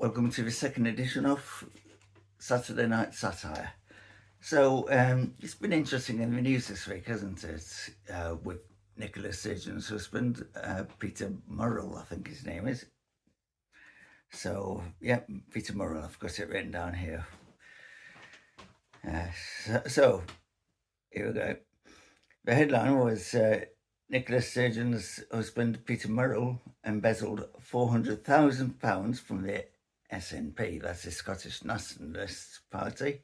Welcome to the second edition of Saturday Night Satire. So it's been interesting in the news this week, hasn't it? With Nicola Sturgeon's husband, Peter Murrell, I think his name is. So yeah, Peter Murrell, I've got it written down here. So here we go. The headline was Nicola Sturgeon's husband, Peter Murrell, embezzled £400,000 from the SNP, that's the Scottish Nationalist Party,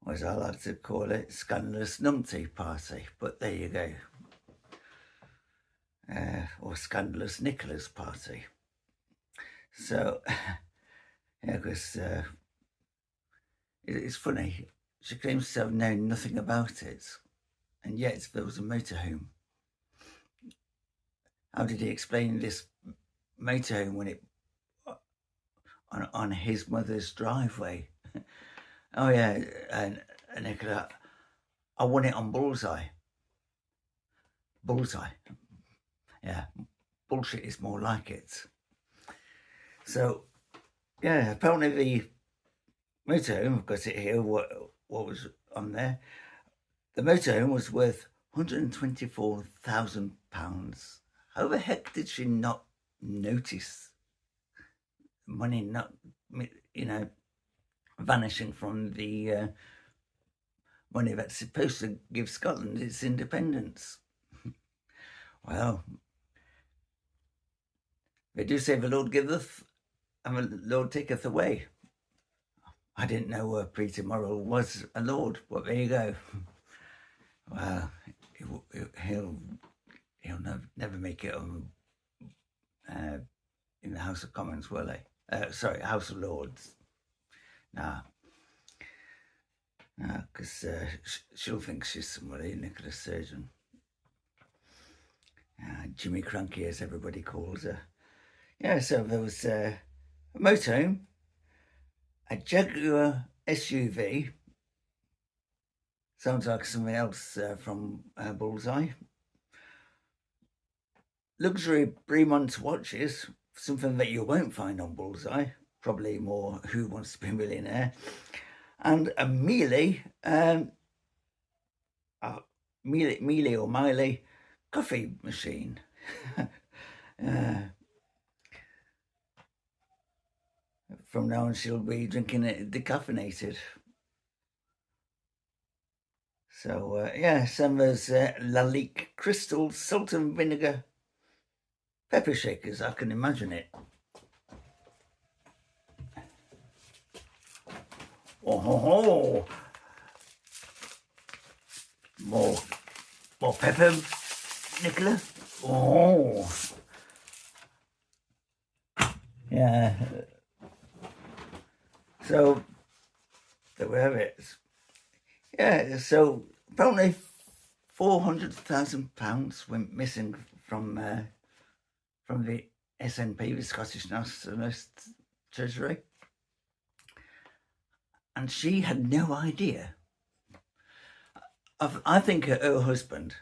or as I like to call it, Scandalous Numpty Party. But there you go. Or Scandalous Nicola's Party. So, yeah, because it's funny. She claims to have known nothing about it, and yet there was a motorhome. How did he explain this motorhome when it on his mother's driveway? Oh yeah, and Nicola, I won it on Bullseye. Bullseye. Yeah, bullshit is more like it. So, yeah, apparently the motorhome, I've got it here, what was on there. The motorhome was worth £124,000. How the heck did she not notice money not, vanishing from the money that's supposed to give Scotland its independence? Well, they do say the Lord giveth and the Lord taketh away. I didn't know Peter Murrell was a lord, but there you go. Well, he'll never make it in the House of Commons, will he? Sorry, House of Lords. Nah, because she'll think she's somebody, Nicola Sturgeon. Jimmy Cranky, as everybody calls her. Yeah, so there was a motorhome, a Jaguar SUV. Sounds like something else from Bullseye. Luxury Bremont watches, something that you won't find on Bullseye. Probably more Who Wants to Be a Millionaire. And a Mealy, Mealy or Miley coffee machine. From now on, she'll be drinking it decaffeinated. So, yeah, some there's Lalique Crystal Salt and Vinegar pepper shakers. I can imagine it. Oh, more pepper, Nicola. Oh, yeah. So there we have it. Yeah. So apparently £400,000 went missing from the SNP, the Scottish Nationalist Treasury. And she had no idea. I think her husband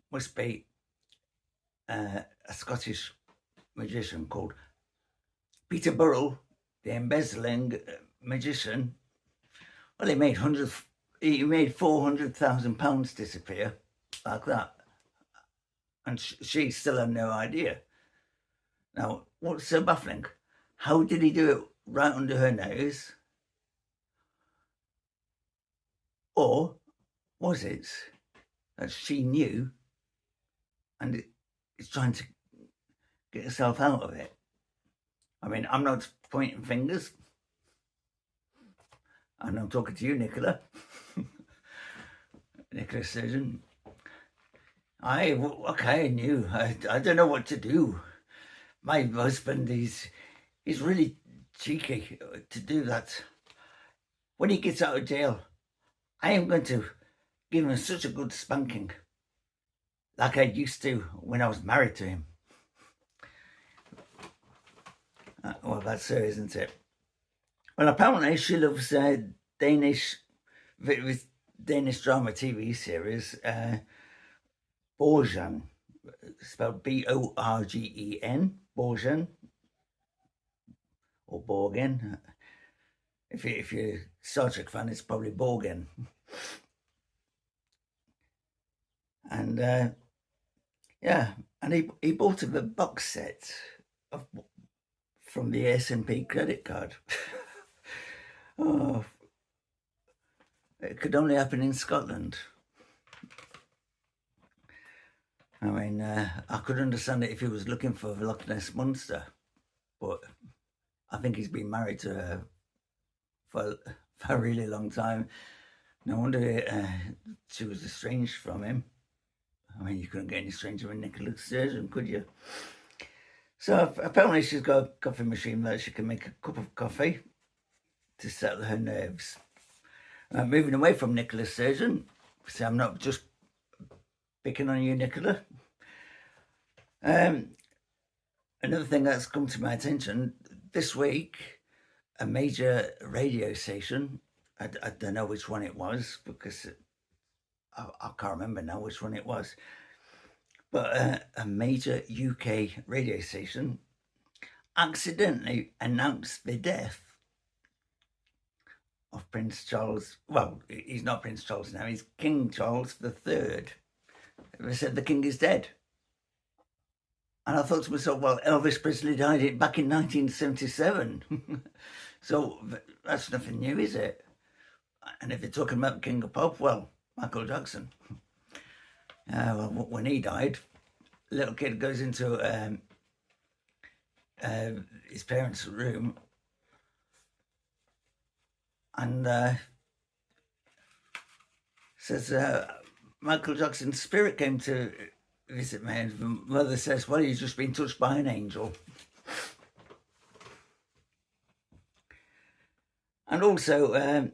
must be a Scottish magician called Peter Burrell, the embezzling magician. Well, he made £400,000 disappear like that, and she still had no idea. Now, what's so baffling? How did he do it right under her nose? Or was it that she knew and is trying to get herself out of it? I mean, I'm not pointing fingers. And I'm talking to you, Nicola. Nicola Sturgeon. I knew. I don't know what to do. My husband, he's really cheeky to do that. When he gets out of jail, I am going to give him such a good spanking, like I used to when I was married to him. Well, that's her, isn't it? Well, apparently she loves Danish drama TV series, Borgen, spelled Borgen, Borgen, or Borgen. If you're a Star Trek fan, it's probably Borgen. And yeah, and he bought him a box set of, from the S&P credit card. Oh, it could only happen in Scotland. I mean, I could understand it if he was looking for the Loch Ness Monster, but I think he's been married to her for a really long time. No wonder she was estranged from him. I mean, you couldn't get any stranger than Nicola Sturgeon, could you? So apparently she's got a coffee machine that she can make a cup of coffee to settle her nerves. Moving away from Nicola Sturgeon, so I'm not just picking on you, Nicola. Another thing that's come to my attention this week, a major radio station, I don't know which one it was because I can't remember now which one it was, but a major UK radio station accidentally announced the death of Prince Charles. Well, he's not Prince Charles now, he's King Charles III. They said the king is dead. And I thought to myself, well, Elvis Presley died back in 1977. So that's nothing new, is it? And if you're talking about King of Pop, well, Michael Jackson. Well, when he died, little kid goes into his parents' room and says, Michael Jackson's spirit came to visit me. And the mother says, well, he's just been touched by an angel. And also,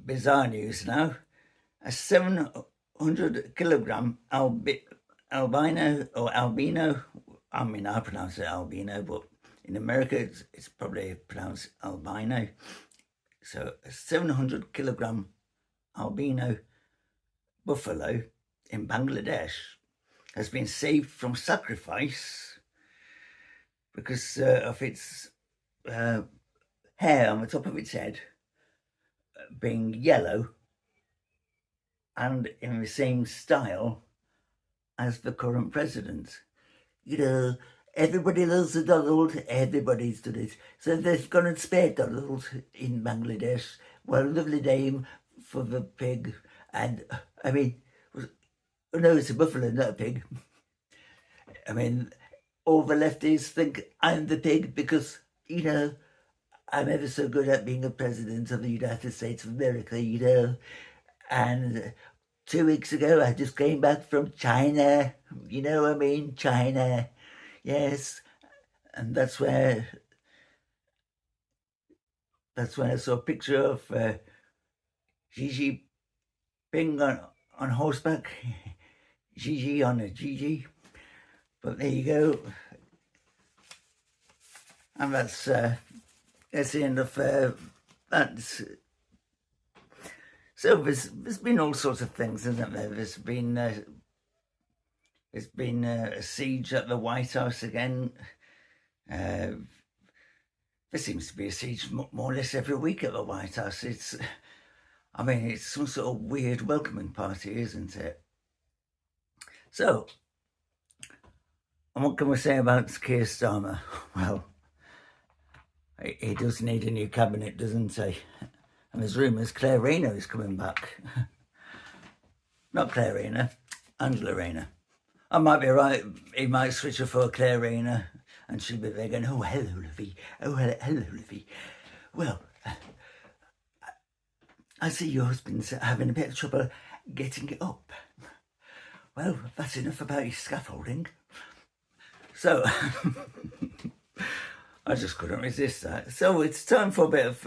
bizarre news now, a 700 kilogram albino, I mean, I pronounce it albino, but in America it's probably pronounced albino. So a 700 kilogram albino buffalo in Bangladesh has been saved from sacrifice because of its hair on the top of its head being yellow and in the same style as the current president. You know, everybody loves the Donald, everybody's done it. So they've gone and spared Donald in Bangladesh. Well, lovely name for the pig. And, I mean, no, it's a buffalo, not a pig. I mean, all the lefties think I'm the pig because, you know, I'm ever so good at being a president of the United States of America, you know. And 2 weeks ago, I just came back from China. You know what I mean? China. Yes. And that's when I saw a picture of Xi Jinping on horseback. Gigi on a Gigi. But there you go. And that's the end of that. So there's been all sorts of things, isn't there? There's been a siege at the White House again. There seems to be a siege more or less every week at the White House. It's some sort of weird welcoming party, isn't it? So, and what can we say about Keir Starmer? Well, he does need a new cabinet, doesn't he? And there's rumours Claire Rayner is coming back. Not Claire Rayner, Angela Rayner. I might be right. He might switch her for Claire Rayner, and she'll be there going, "Oh, hello, Livy. Oh, hello, Livy. Well, I see your husband's having a bit of trouble getting it up. Well, that's enough about his scaffolding." So, I just couldn't resist that. So it's time for a bit of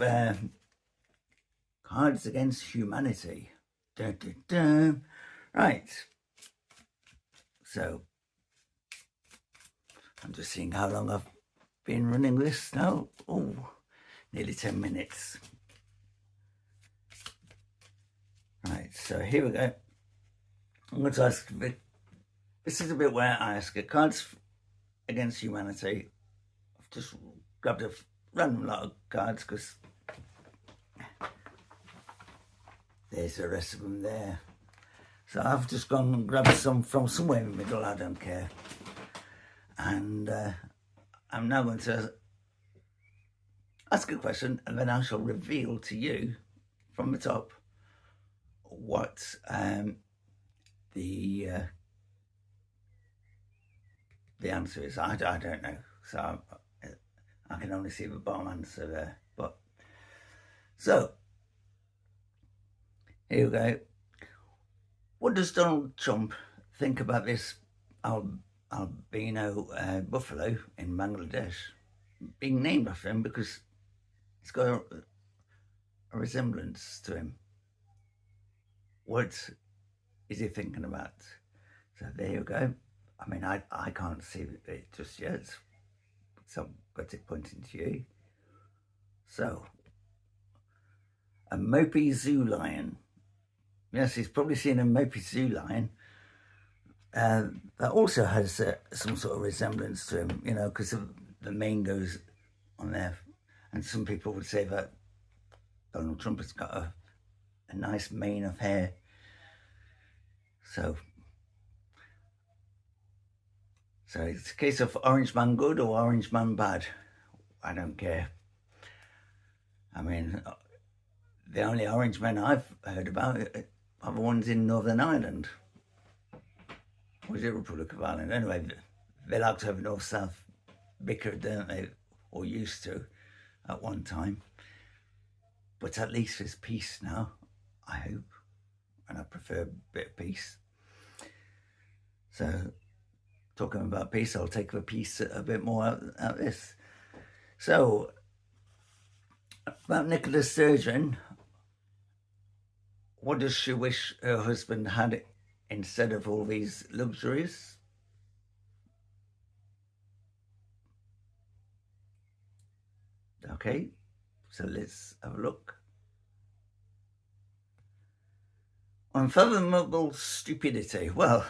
Cards Against Humanity. Dun, dun, dun. Right. So, I'm just seeing how long I've been running this now. Oh, nearly 10 minutes. Right, so here we go. I'm going to ask, this is a bit where I ask Cards Against Humanity. I've just grabbed a random lot of cards because there's the rest of them there. So I've just gone and grabbed some from somewhere in the middle, I don't care. And I'm now going to ask a question, and then I shall reveal to you from the top what the answer is. I don't know, so I can only see the bottom answer there. But so here we go. What does Donald Trump think about this albino buffalo in Bangladesh being named after him because it's got a resemblance to him? What is he thinking about? So there you go. I mean, I can't see it just yet, so I've got it pointing to you. So, a mopey zoo lion. Yes, he's probably seen a mopey zoo lion. That also has some sort of resemblance to him, you know, because the mane goes on there. And some people would say that Donald Trump has got a nice mane of hair. So it's a case of orange man good or orange man bad. I don't care. I mean, the only orange men I've heard about are the ones in Northern Ireland. Or is it Republic of Ireland? Anyway, they like to have North-South bicker, don't they? Or used to at one time. But at least there's peace now, I hope. And I prefer a bit of peace. So, talking about peace, I'll take the peace a bit more out of this. So, about Nicola Sturgeon, what does she wish her husband had instead of all these luxuries? Okay, so let's have a look. Unfathomable stupidity. Well,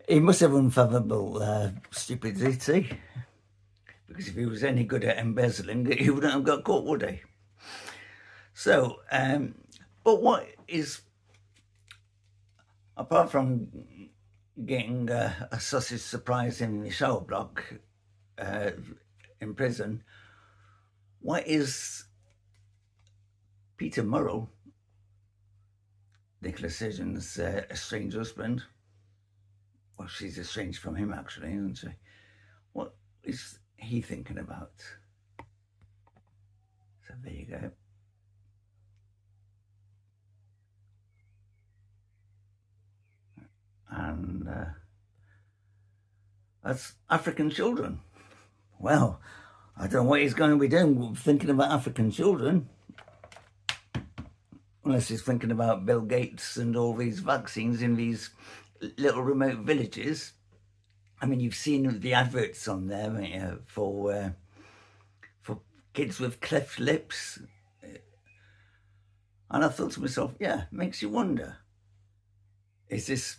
he must have unfathomable stupidity, because if he was any good at embezzling, he wouldn't have got caught, would he? So, but what is, apart from getting a sausage surprise in the shower block in prison, what is Peter Murrell, Nicola Sturgeon's estranged husband? Well, she's estranged from him, actually, isn't she? What is he thinking about? So there you go. And that's African children. Well, I don't know what he's going to be doing thinking about African children, unless he's thinking about Bill Gates and all these vaccines in these little remote villages. I mean, you've seen the adverts on there, haven't you, for kids with cleft lips. And I thought to myself, yeah, makes you wonder, is this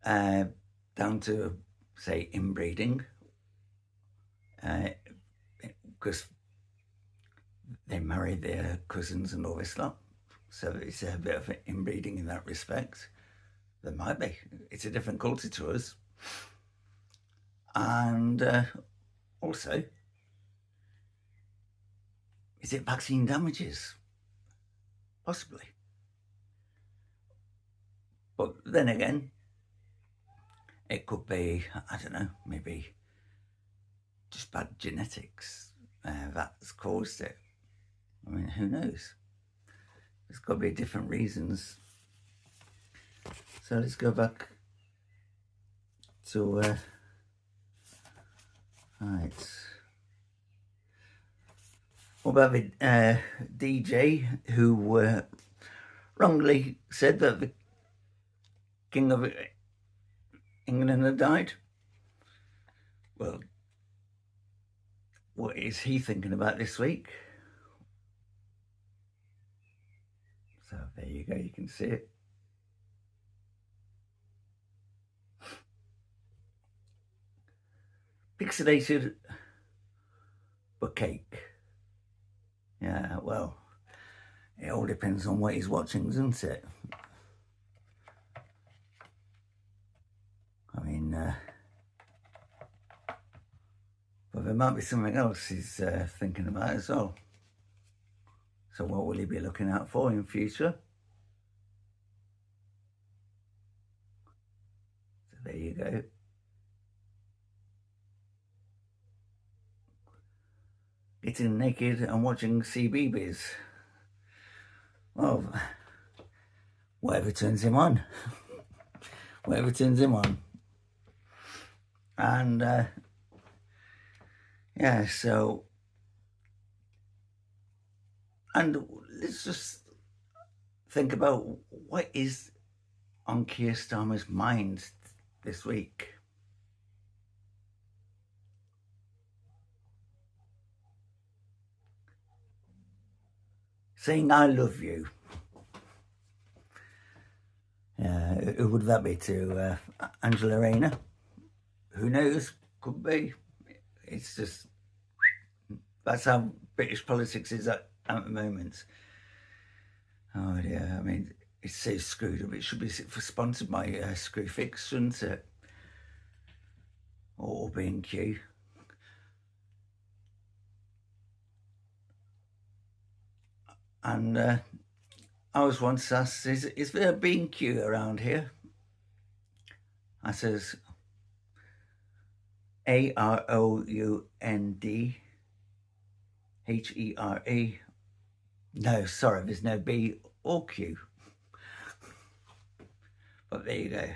down to, say, inbreeding? Because they marry their cousins and all this lot. So it's a bit of inbreeding in that respect. There might be. It's a different culture to us. And also, is it vaccine damages? Possibly. But then again, it could be, I don't know, maybe just bad genetics that's caused it. I mean, who knows? There's got to be different reasons. So let's go back to, right. What about the DJ who wrongly said that the King of England had died? Well, what is he thinking about this week? So there you go, you can see it. Pixelated for cake. Yeah, well, it all depends on what he's watching, doesn't it? I mean, but there might be something else he's thinking about as well. So what will he be looking out for in future? So there you go. Getting naked and watching CBeebies. Well, whatever turns him on. Whatever turns him on. And yeah, so, and let's just think about what is on Keir Starmer's mind this week. Saying I love you. Who would that be to? Angela Rayner? Who knows? Could be. It's just, that's how British politics is at the moment. Oh dear, I mean, it's so screwed up. It should be sponsored by Screwfix, shouldn't it? Or B&Q. And I was once asked, is there a B&Q around here? I says, AROUNDHERE. No, sorry, there's no B or Q. But there you go.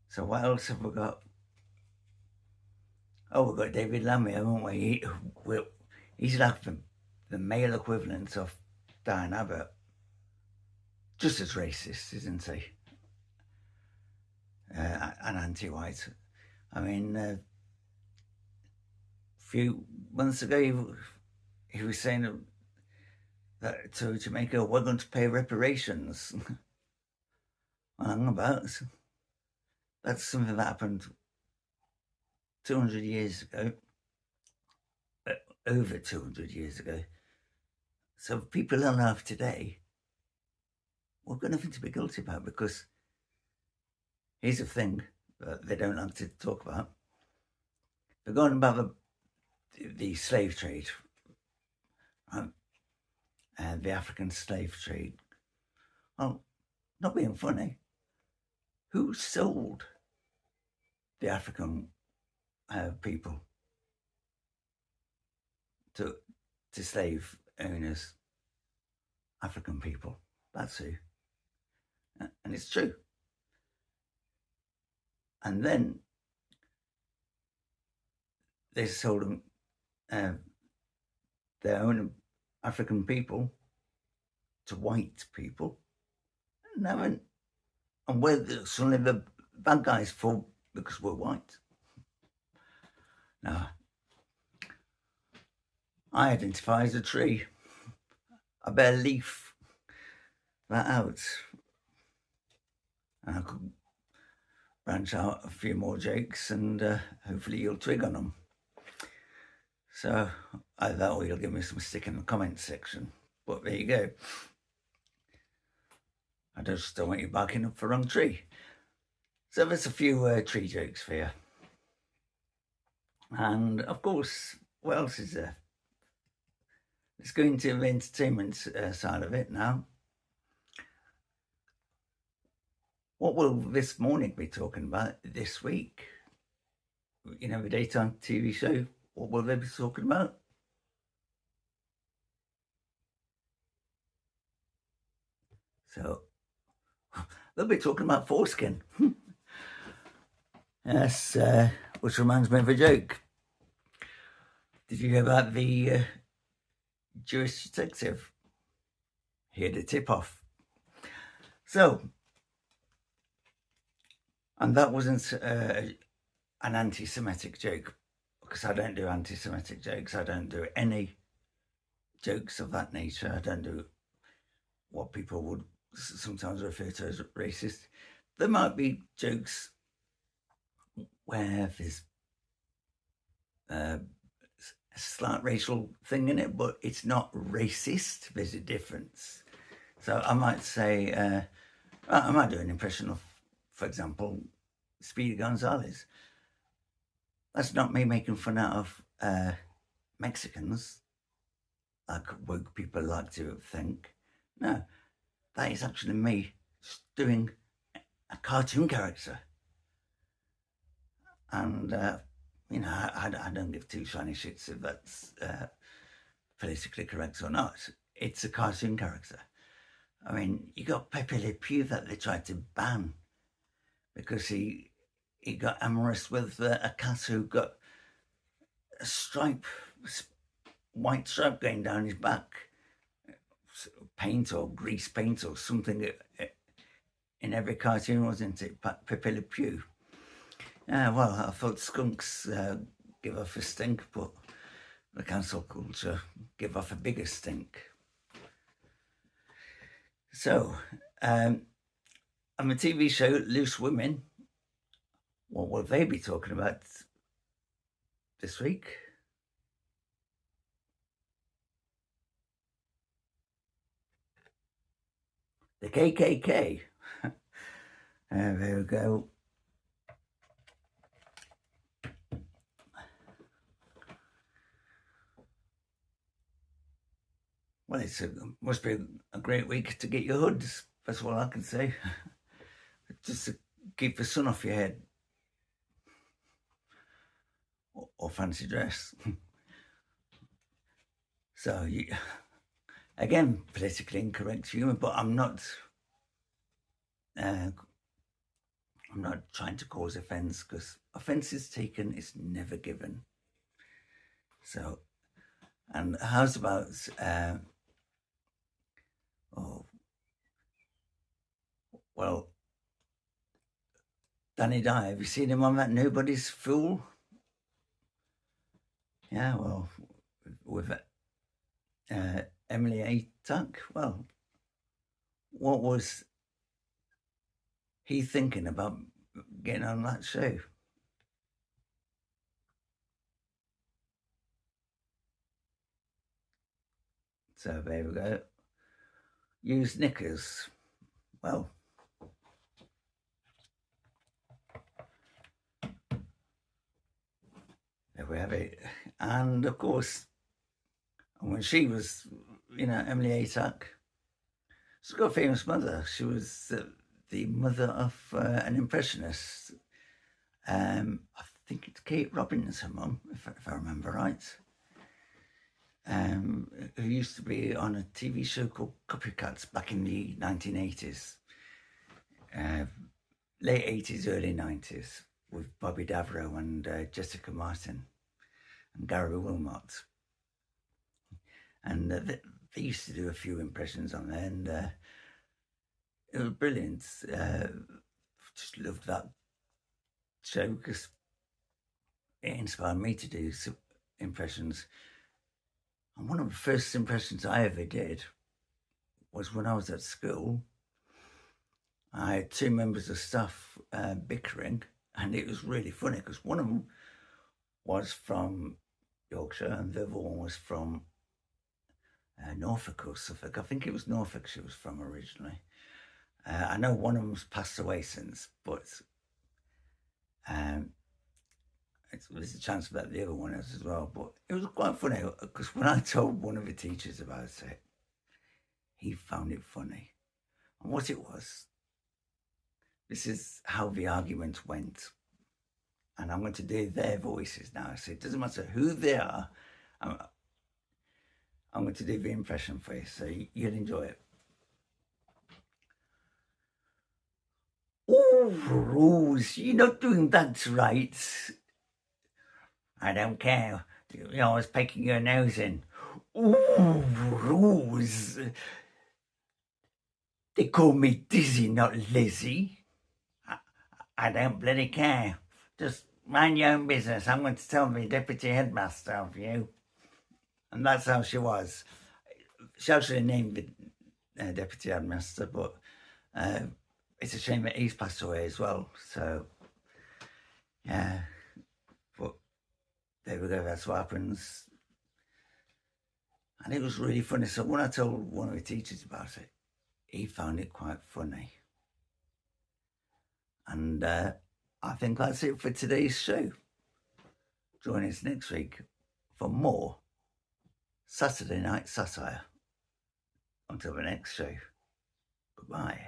So what else have we got? Oh, we've got David Lammy, haven't we? He's like the male equivalent of Diane Abbott. Just as racist, isn't he? And anti-white. I mean, a few months ago, he was saying that to Jamaica, we're going to pay reparations. Hang about. That's something that happened 200 years ago. Over 200 years ago. So people alive today, we've got nothing to be guilty about, because here's the thing that they don't like to talk about. They're going about the slave trade, and the African slave trade. Well, not being funny, who sold the African people to slave owners? African people. That's who. And it's true. And then they sold them their own African people to white people. And we're suddenly the bad guys because we're white. Now, I identify as a tree. I bear leaf that out. And I could branch out a few more jokes, and hopefully you'll twig on them. So either or you'll give me some stick in the comments section. But there you go. I just don't want you barking up the wrong tree. So there's a few tree jokes for you. And of course, what else is there? Let's go into the entertainment side of it now. What will This Morning be talking about this week? You know, the daytime TV show, what will they be talking about? So, they'll be talking about foreskin. Yes, which reminds me of a joke. Did you hear about the Jewish detective? He had a tip-off. So, and that wasn't an anti-Semitic joke, because I don't do anti-Semitic jokes. I don't do any jokes of that nature. I don't do what people would sometimes refer to as racist. There might be jokes where there's a slight racial thing in it, but it's not racist. There's a difference. So I might say, I might do an impression of, for example, Speedy Gonzales. That's not me making fun out of Mexicans, like woke people like to think. No, that is actually me just doing a cartoon character. And, you know, I don't give two shiny shits if that's politically correct or not. It's a cartoon character. I mean, you got Pepe Le Pew that they tried to ban because he got amorous with a cat who got a stripe, white stripe going down his back, paint or grease paint or something in every cartoon, wasn't it? Pepe Le Pew. Well, I thought skunks give off a stink, but the cancel culture give off a bigger stink. So, on the TV show Loose Women, what will they be talking about this week? The KKK. There we go. Well, must be a great week to get your hoods. That's all I can say. Just to keep the sun off your head. Or fancy dress. So, again, politically incorrect humour, but I'm not trying to cause offence, because offence is taken, is never given. So, and how's about Danny Dyer, have you seen him on that Nobody's Fool? Yeah, well, with Emily Tuck, well, what was he thinking about getting on that show? So there we go. Use knickers. Well, there we have it. And of course, when she was, Emily Tuck, she's got a famous mother. She was the mother of an impressionist. I think it's Kate Robbins, her mum, if I remember right. Who used to be on a TV show called Copycats back in the 1980s, late 80s, early 90s, with Bobby Davro and Jessica Martin and Gary Wilmot. And they used to do a few impressions on there, and it was brilliant. Just loved that show because it inspired me to do some impressions. And one of the first impressions I ever did was when I was at school. I had two members of staff bickering, and it was really funny because one of them was from Yorkshire and the other one was from Norfolk or Suffolk. I think it was Norfolk she was from originally. I know one of them's passed away since, but there's a chance that the other one is as well. But it was quite funny because when I told one of the teachers about it, he found it funny. And what it was, this is how the argument went. And I'm going to do their voices now. So it doesn't matter who they are. I'm going to do the impression for you, so you'll enjoy it. Oh, Rose, you're not doing that right. I don't care. I was picking your nose in. Oh, Rose. They call me Dizzy, not Lizzie. I don't bloody care. Just mind your own business. I'm going to tell the deputy headmaster of you. And that's how she was. She actually named the deputy headmaster, but it's a shame that he's passed away as well. So, yeah. But there we go, that's what happens. And it was really funny. So when I told one of the teachers about it, he found it quite funny. And I think that's it for today's show. Join us next week for more Saturday Night Satire. Until the next show, goodbye.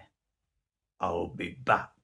I'll be back.